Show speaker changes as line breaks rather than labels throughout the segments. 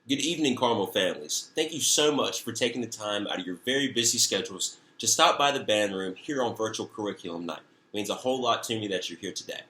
Good evening, Carmel families. Thank you so much for taking the time out of your very busy schedules to stop by the band room here on Virtual Curriculum Night. It means a whole lot to me that you're here today.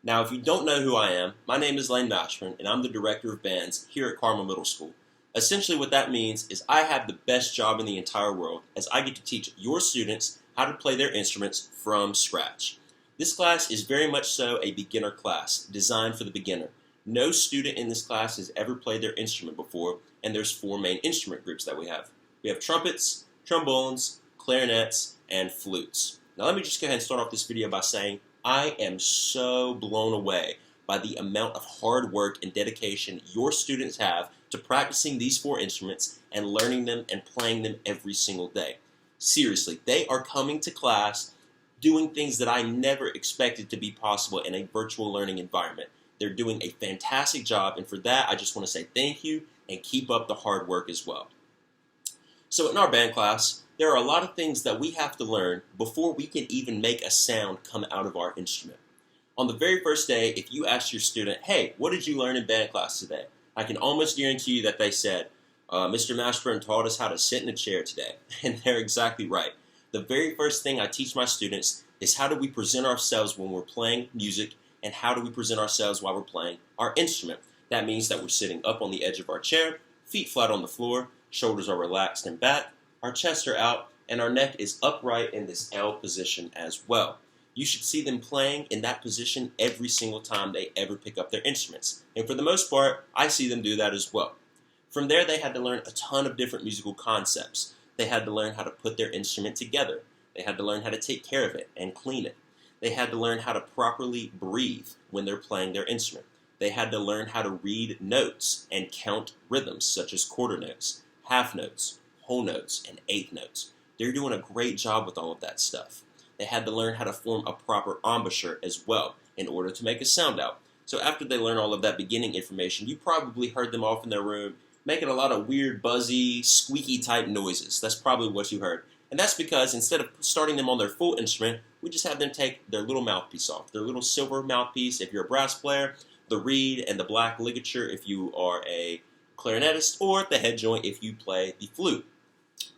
Now, if you don't know who I am, my name is Lane Mashburn, and I'm the Director of Bands here at Carmel Middle School. Essentially what that means is I have the best job in the entire world as I get to teach your students how to play their instruments from scratch. This class is very much so a beginner class, designed for the beginner. No student in this class has ever played their instrument before, and there's four main instrument groups that we have. We have trumpets, trombones, clarinets, and flutes. Now let me just go ahead and start off this video by saying I am so blown away by the amount of hard work and dedication your students have to practicing these four instruments and learning them and playing them every single day. Seriously, they are coming to class doing things that I never expected to be possible in a virtual learning environment. They're doing a fantastic job, and for that, I just want to say thank you and keep up the hard work as well. So in our band class, there are a lot of things that we have to learn before we can even make a sound come out of our instrument. On the very first day, if you ask your student, hey, what did you learn in band class today? I can almost guarantee you that they said, Mr. Mashburn taught us how to sit in a chair today. And they're exactly right. The very first thing I teach my students is how do we present ourselves when we're playing music, and how do we present ourselves while we're playing our instrument. That means that we're sitting up on the edge of our chair, feet flat on the floor, shoulders are relaxed and back, our chests are out, and our neck is upright in this L position as well. You should see them playing in that position every single time they ever pick up their instruments. And for the most part, I see them do that as well. From there, they had to learn a ton of different musical concepts. They had to learn how to put their instrument together. They had to learn how to take care of it and clean it. They had to learn how to properly breathe when they're playing their instrument. They had to learn how to read notes and count rhythms such as quarter notes, half notes, whole notes, and eighth notes. They're doing a great job with all of that stuff. They had to learn how to form a proper embouchure as well in order to make a sound out. So after they learn all of that beginning information, you probably heard them off in their room making a lot of weird, buzzy, squeaky type noises. That's probably what you heard. And that's because instead of starting them on their full instrument, we just have them take their little mouthpiece off, their little silver mouthpiece if you're a brass player, the reed and the black ligature if you are a clarinetist, or the head joint if you play the flute.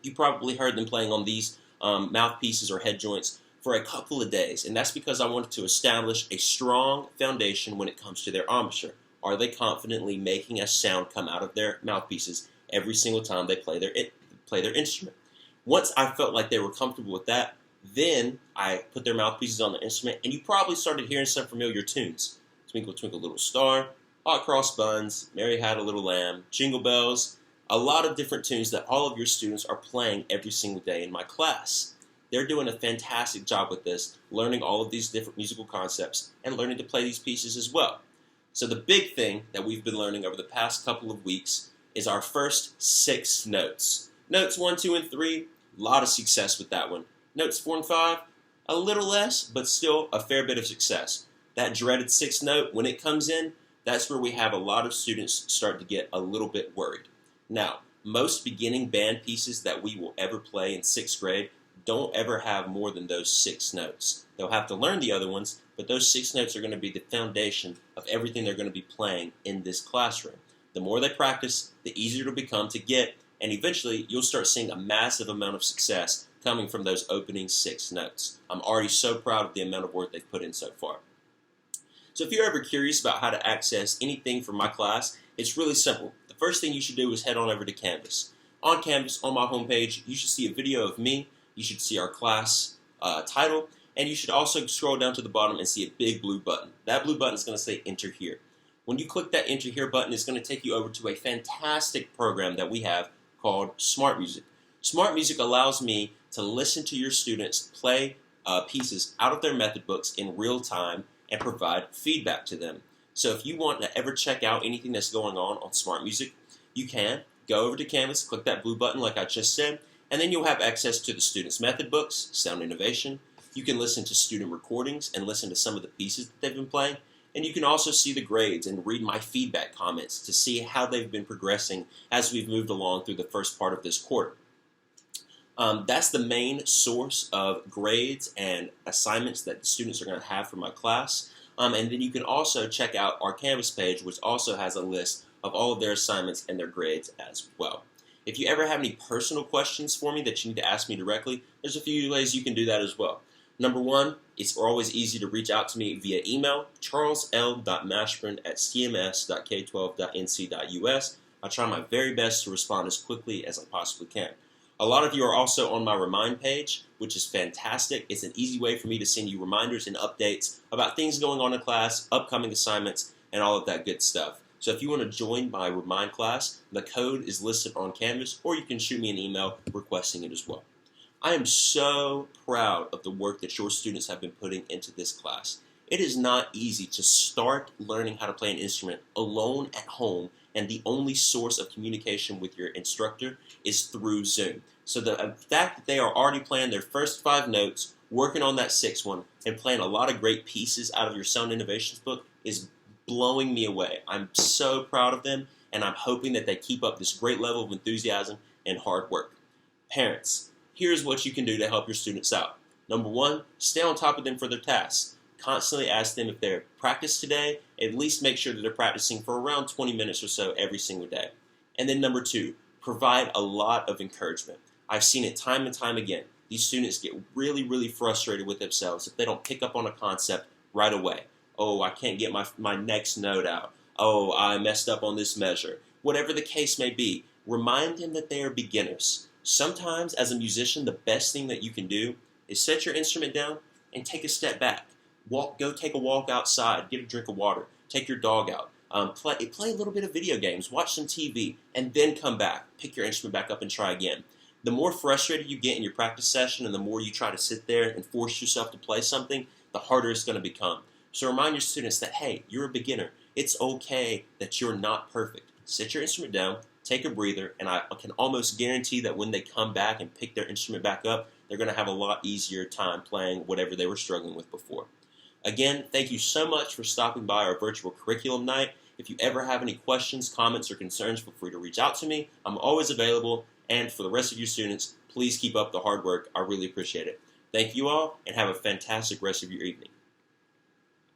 You probably heard them playing on these mouthpieces or head joints for a couple of days, and that's because I wanted to establish a strong foundation when it comes to their embouchure. Are they confidently making a sound come out of their mouthpieces every single time they play their instrument? Once I felt like they were comfortable with that, then I put their mouthpieces on the instrument, and you probably started hearing some familiar tunes. Twinkle, Twinkle, Little Star, Hot Cross Buns, Mary Had a Little Lamb, Jingle Bells, a lot of different tunes that all of your students are playing every single day in my class. They're doing a fantastic job with this, learning all of these different musical concepts and learning to play these pieces as well. So the big thing that we've been learning over the past couple of weeks is our first 6 notes. Notes 1, 2, and 3, a lot of success with that one. Notes 4 and 5, a little less, but still a fair bit of success. That dreaded 6th note, when it comes in, that's where we have a lot of students start to get a little bit worried. Now, most beginning band pieces that we will ever play in 6th grade don't ever have more than those 6 notes. They'll have to learn the other ones, but those 6 notes are going to be the foundation of everything they're going to be playing in this classroom. The more they practice, the easier it'll become to get, and eventually you'll start seeing a massive amount of success coming from those opening 6 notes. I'm already so proud of the amount of work they've put in so far. So if you're ever curious about how to access anything from my class, it's really simple. The first thing you should do is head on over to Canvas. On Canvas, on my homepage, you should see a video of me, you should see our class title, and you should also scroll down to the bottom and see a big blue button. That blue button is going to say Enter Here. When you click that Enter Here button, it's going to take you over to a fantastic program that we have called Smart Music. Smart Music allows me to listen to your students play pieces out of their method books in real time and provide feedback to them. So if you want to ever check out anything that's going on Smart Music, you can go over to Canvas, click that blue button like I just said, and then you'll have access to the students' method books, Sound Innovation. You can listen to student recordings and listen to some of the pieces that they've been playing. And you can also see the grades and read my feedback comments to see how they've been progressing as we've moved along through the first part of this quarter. That's the main source of grades and assignments that the students are going to have for my class. And then you can also check out our Canvas page, which also has a list of all of their assignments and their grades as well. If you ever have any personal questions for me that you need to ask me directly, there's a few ways you can do that as well. Number one, it's always easy to reach out to me via email, charles.l.mashburn@cms.k12.nc.us. I try my very best to respond as quickly as I possibly can. A lot of you are also on my Remind page, which is fantastic. It's an easy way for me to send you reminders and updates about things going on in class, upcoming assignments, and all of that good stuff. So if you want to join my Remind class, the code is listed on Canvas, or you can shoot me an email requesting it as well. I am so proud of the work that your students have been putting into this class. It is not easy to start learning how to play an instrument alone at home, and the only source of communication with your instructor is through Zoom. So the fact that they are already playing their first 5 notes, working on that 6th one, and playing a lot of great pieces out of your Sound Innovations book is blowing me away. I'm so proud of them, and I'm hoping that they keep up this great level of enthusiasm and hard work. Parents, here's what you can do to help your students out. Number one, stay on top of them for their tasks. Constantly ask them if they're practiced today. At least make sure that they're practicing for around 20 minutes or so every single day. And then number two, provide a lot of encouragement. I've seen it time and time again. These students get really frustrated with themselves if they don't pick up on a concept right away. Oh, I can't get my next note out. Oh, I messed up on this measure. Whatever the case may be, remind them that they are beginners. Sometimes, as a musician, the best thing that you can do is set your instrument down and take a step back. Go take a walk outside, get a drink of water, take your dog out, play a little bit of video games, watch some TV, and then come back, pick your instrument back up and try again. The more frustrated you get in your practice session and the more you try to sit there and force yourself to play something, the harder it's going to become. So remind your students that, hey, you're a beginner. It's okay that you're not perfect. Sit your instrument down, take a breather, and I can almost guarantee that when they come back and pick their instrument back up, they're going to have a lot easier time playing whatever they were struggling with before. Again, thank you so much for stopping by our virtual curriculum night. If you ever have any questions, comments, or concerns, feel free to reach out to me. I'm always available. And for the rest of you students, please keep up the hard work. I really appreciate it. Thank you all, and have a fantastic rest of your evening.